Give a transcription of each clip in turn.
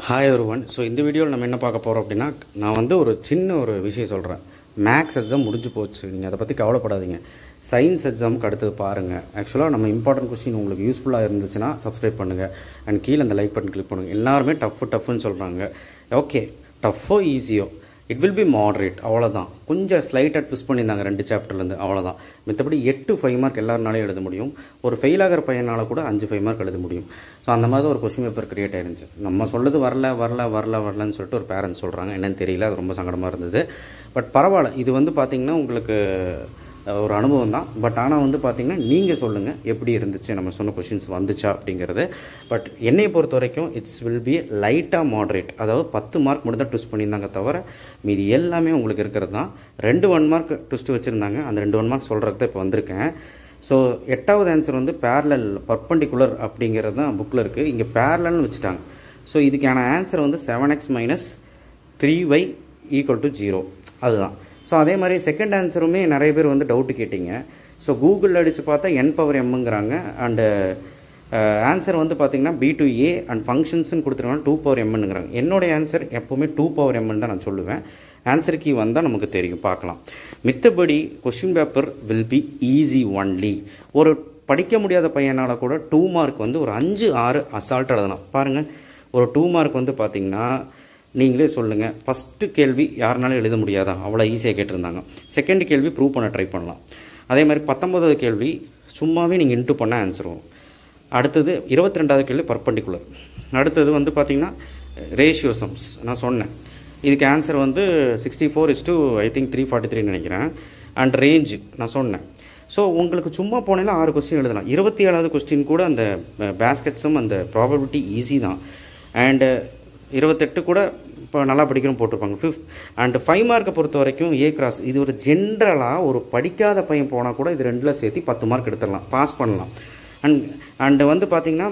Hi everyone. So இந்த வீடியோவில் நம்ம என்ன பார்க்க போகிறோம் அப்படின்னா, நான் வந்து ஒரு சின்ன விஷயம் சொல்கிறேன். மேக்ஸ் எக்ஸாம் முடிஞ்சு போச்சு, நீங்கள் அதை பற்றி கவலைப்படாதீங்க. சயின்ஸ் எக்ஸாமுக்கு அடுத்தது பாருங்கள். ஆக்சுவலாக நம்ம இம்பார்ட்டன்ட் கொஸ்டின் உங்களுக்கு யூஸ்ஃபுல்லாக இருந்துச்சுன்னா சப்ஸ்கிரைப் பண்ணுங்கள் அண்ட் கீழே அந்த லைக் பட்டன் கிளிக் பண்ணுங்கள். எல்லாருமே டஃப்னு சொல்கிறாங்க. ஓகே, டஃப்போ ஈஸியோ இட் வில் பி மாட்ரேட், அவ்வளோதான். கொஞ்சம் ஸ்லைட்டாக ட்விஸ்ட் பண்ணியிருந்தாங்க 2 சாப்டர்லேருந்து, அவ்வளோதான். மற்றபடி 8 5 மார்க் எல்லாருனாலையும் எழுத முடியும். ஒரு ஃபெயில் ஆகிற பையனால் கூட 5 5 மார்க் எழுத முடியும். ஸோ அந்த மாதிரி தான் ஒரு கொஸ்டின் பேப்பர் கிரியேட் ஆயிருந்துச்சு. நம்ம சொல்லுது வரலன்னு சொல்லிட்டு ஒரு பேரண்ட்ஸ் சொல்கிறாங்க. என்னன்னு தெரியல, அது ரொம்ப சங்கடமாக இருந்தது. பட் பரவாயில்ல, இது வந்து பார்த்திங்கன்னா உங்களுக்கு ஒரு அனுபவம் தான். பட் ஆனால் வந்து பார்த்திங்கன்னா நீங்கள் சொல்லுங்கள் எப்படி இருந்துச்சு, நம்ம சொன்ன கொஷின்ஸ் வந்துச்சா அப்படிங்கிறது. பட் என்னை பொறுத்த வரைக்கும் இட்ஸ் வில் பி லைட்டாக மாட்ரேட். அதாவது 10 மார்க் மட்டும் தான் ட்விஸ்ட் பண்ணியிருந்தாங்க தவிர மீதி எல்லாமே உங்களுக்கு இருக்கிறது தான். 2 1 மார்க் ட்விஸ்ட் வச்சுருந்தாங்க. அந்த 2 1 மார்க் சொல்கிறது தான் இப்போ வந்திருக்கேன். ஸோ 8வது ஆன்சர் வந்து பேரலல் பர்பண்டிகுலர் அப்படிங்கிறது தான் புக்கில் இருக்குது. இங்கே பேரலல்னு வச்சுட்டாங்க. ஸோ இதுக்கான ஆன்சர் வந்து 7x - 3y = 0, அதுதான். ஸோ அதே மாதிரி செகண்ட் ஆன்சருமே நிறைய பேர் வந்து டவுட்டு கேட்டிங்க. ஸோ கூகுளில் அடித்து பார்த்தா n⁻m அண்டு ஆன்சர் வந்து பார்த்திங்கன்னா B/A அண்ட் ஃபங்க்ஷன்ஸ்னு கொடுத்துருக்காங்க 2⁻m. என்னோடய ஆன்சர் எப்போவுமே 2⁻m தான் நான் சொல்லுவேன். ஆன்சர் கீ வந்தால் நமக்கு தெரியும், பார்க்கலாம். மித்தபடி question paper will be easy only. ஒரு படிக்க முடியாத பையனால் கூட 2 மார்க் வந்து ஒரு 5 6 அசால்ட் எழுதலாம். பாருங்கள், ஒரு 2 மார்க் வந்து பார்த்திங்கன்னா நீங்களே சொல்லுங்கள். ஃபஸ்ட்டு கேள்வி யாருனாலும் எழுத முடியாதா, அவ்வளோ ஈஸியாக கேட்டிருந்தாங்க. செகண்ட் கேள்வி ப்ரூவ் பண்ண ட்ரை பண்ணலாம். அதே மாதிரி 19வது கேள்வி சும்மாவே நீங்கள் இன்ட்டு பண்ண ஆன்சர் வரும். அடுத்தது 22வது கேள்வி பர்பண்டிகுலர். அடுத்தது வந்து பார்த்திங்கன்னா ரேஷியோ சம்ஸ் நான் சொன்னேன். இதுக்கு ஆன்சர் வந்து 64:343 நினைக்கிறேன். அண்ட் ரேஞ்சு நான் சொன்னேன். ஸோ உங்களுக்கு சும்மா போனேன்னா 6 கொஸ்டின் எழுதலாம். 27வது கொஸ்டின் கூட அந்த பேஸ்கெட்ஸும் அந்த ப்ராபபிலிட்டி ஈஸி தான். அண்டு 28 கூட இப்போ நல்லா படிக்கணும் போட்டிருப்பாங்க. 5 அண்டு 5 மார்க்கை பொறுத்த வரைக்கும் A கிராஸ் இது ஒரு ஜென்ரலாக ஒரு படிக்காத பையன் போனால் கூட இது 2ல் சேர்த்து 10 மார்க் எடுத்துடலாம், பாஸ் பண்ணலாம். அண்டு வந்து பார்த்திங்கன்னா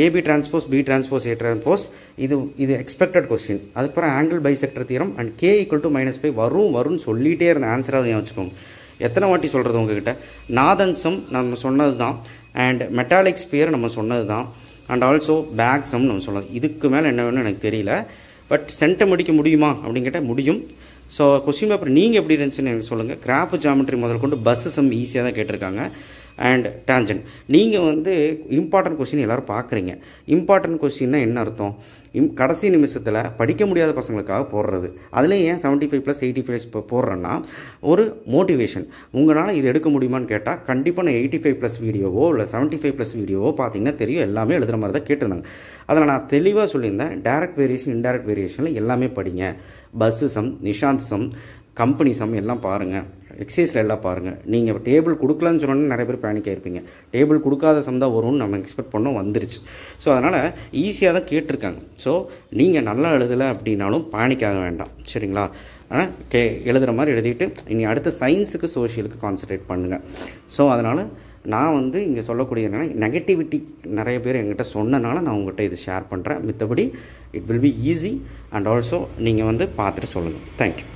AB transpose B transpose A transpose இது எக்ஸ்பெக்டட் கொஸ்டின். அதுக்கப்புறம் angle bisector theorem and K = -π வரும்னு சொல்லிகிட்டே இருந்த ஆன்சராக வச்சுக்கோங்க. எத்தனை வாட்டி சொல்கிறது உங்ககிட்ட. நாதன்சம் நம்ம சொன்னது தான். அண்ட் மெட்டாலிக் ஸ்பியர் நம்ம சொன்னது தான். அண்ட் ஆல்சோ பேக்ஸம் நம்ம சொல்லலாம். இதுக்கு மேலே என்ன வேணும்னு எனக்கு தெரியல. பட் சென்டம் முடிக்க முடியுமா அப்படின்னு கேட்டால் முடியும். ஸோ கொஸ்டின் பேப்பர் நீங்கள் எப்படி இருந்துச்சுன்னு எனக்கு சொல்லுங்கள். கிராஃப் ஜாமெட்ரி முதல் கொண்டு பஸ் சம் ஈஸியாக தான் கேட்டிருக்காங்க. அண்ட் டேஞ்சன்ட் நீங்கள் வந்து இம்பார்ட்டன்ட் கொஸ்டின் எல்லோரும் பார்க்குறீங்க. இம்பார்ட்டன்ட் கொஸ்டின்னா என்ன அர்த்தம்? கடைசி நிமிஷத்தில் படிக்க முடியாத பசங்களுக்காக போடுறது. அதுலேயும் ஏன் 75 + 85 இப்போ போடுறேன்னா ஒரு மோட்டிவேஷன். உங்களால் இது எடுக்க முடியுமான்னு கேட்டால் கண்டிப்பாக நான் 85+ வீடியோவோ இல்லை 75+ வீடியோவோ பார்த்தீங்கன்னா தெரியும், எல்லாமே எழுதுகிற மாதிரி தான் கேட்டிருந்தாங்க. அதில் நான் தெளிவாக சொல்லியிருந்தேன், டைரக்ட் வேரியேஷன் இன்டைரக்ட் வேரியேஷனில் எல்லாமே படிங்க. Bus sum, Nishanth sum, company sum எல்லாம் பாருங்கள். எக்ஸசைஸில் எல்லாம் பாருங்கள். நீங்கள் டேபிள் கொடுக்கலன்னு சொன்னோன்னு நிறைய பேர் பேனிக் ஆகிருப்பீங்க. டேபிள் கொடுக்காத சம் தான் வரும்னு நம்ம எக்ஸ்பெக்ட் பண்ணோம், வந்துருச்சு. ஸோ அதனால் ஈஸியாக தான் கேட்டிருக்காங்க. ஸோ நீங்கள் நல்லா எழுதலை அப்படின்னாலும் பேனிக் ஆக வேண்டாம், சரிங்களா? ஆனால் எழுதுகிற மாதிரி எழுதிட்டு இனி அடுத்த சயின்ஸுக்கு சோஷியலுக்கு கான்சன்ட்ரேட் பண்ணுங்கள். ஸோ அதனால் நான் வந்து இங்கே சொல்லக்கூடிய என்னென்னா நெகட்டிவிட்டி நிறைய பேர் என்கிட்ட சொன்னனால நான் உங்கள்கிட்ட இது ஷேர் பண்ணுறேன். மித்தபடி it will be easy. And also நீங்கள் வந்து பார்த்துட்டு சொல்லுங்கள். தேங்க்யூ.